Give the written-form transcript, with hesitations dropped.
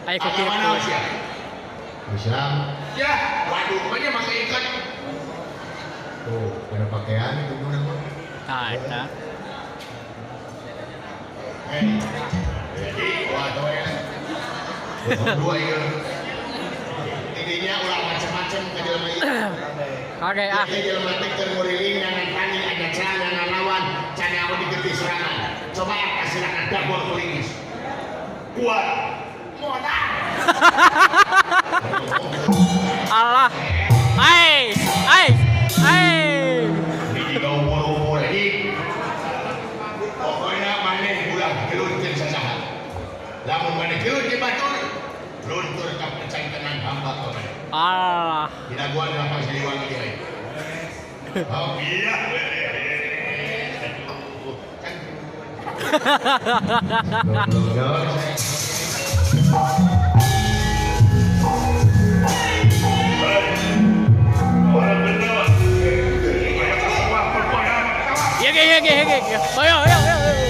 Ayo ke Agama gitu. naon sia? Islam. Ya, waduh, banyak pakai ikat. Tuh, ada pakaian itu nama. Nah, eta. Jadi, waduh ya. Dua ya. Intinya ulah macam-macam ke dalam ini. Oke ah. Jadi dalam arti termuriling dengan tani ada cara dengan lawan cara yang digerti serangan. Coba apa silakan dapur kulingis. Kuat. Modal. Allah. Hai. Hai. Hai. Ini juga umur-umur lagi. Pokoknya mana pulang keluntir saja. Lamun mana keluntir batur, luntur ke pencang tenang hamba kau. Allah. Tidak gua dapat siliwangi dia. Oh iya. Ya. Ayo.